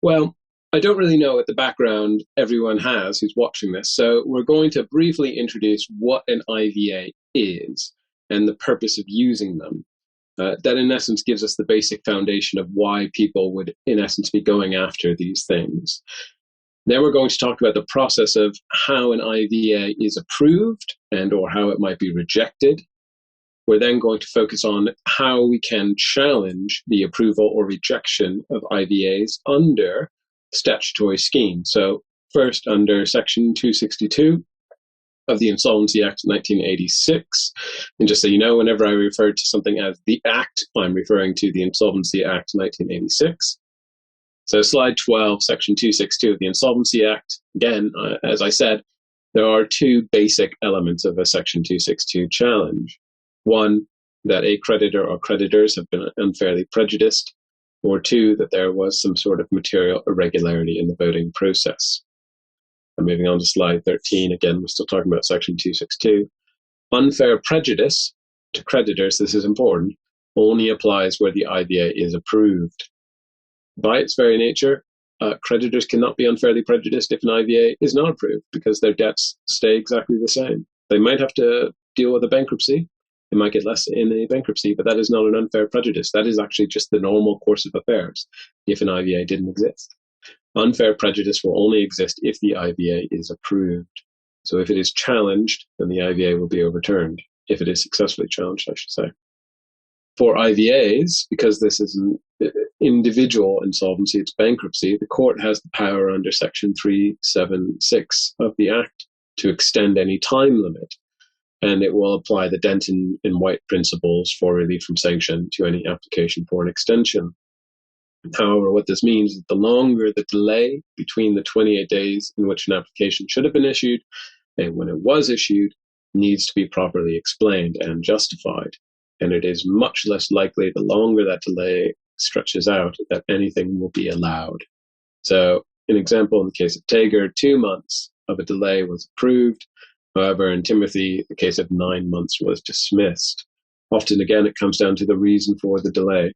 Well, I don't really know what the background everyone has who's watching this, so we're going to briefly introduce what an IVA is and the purpose of using them. That in essence gives us the basic foundation of why people would in essence be going after these things. Then we're going to talk about the process of how an IVA is approved and or how it might be rejected. We're then going to focus on how we can challenge the approval or rejection of IVAs under statutory scheme. So first, under Section 262 of the Insolvency Act 1986. And just so you know, whenever I refer to something as the Act, I'm referring to the Insolvency Act 1986. So slide 12, Section 262 of the Insolvency Act. Again, as I said, there are two basic elements of a Section 262 challenge. One, that a creditor or creditors have been unfairly prejudiced, or two, that there was some sort of material irregularity in the voting process. And moving on to slide 13, again, we're still talking about Section 262. Unfair prejudice to creditors, this is important, only applies where the IVA is approved. By its very nature, creditors cannot be unfairly prejudiced if an IVA is not approved because their debts stay exactly the same. They might have to deal with a bankruptcy. They might get less in a bankruptcy, but that is not an unfair prejudice. That is actually just the normal course of affairs if an IVA didn't exist. Unfair prejudice will only exist if the IVA is approved. So if it is challenged, then the IVA will be overturned. If it is successfully challenged, I should say. For IVAs, because this is an individual insolvency, it's bankruptcy, the court has the power under Section 376 of the Act to extend any time limit. And it will apply the Denton and White principles for relief from sanction to any application for an extension. However, what this means is the longer the delay between the 28 days in which an application should have been issued and when it was issued needs to be properly explained and justified. And it is much less likely the longer that delay stretches out that anything will be allowed. So, an example in the case of Tager, 2 months of a delay was approved. However, in Timothy, the case of 9 months was dismissed. Often, again, it comes down to the reason for the delay.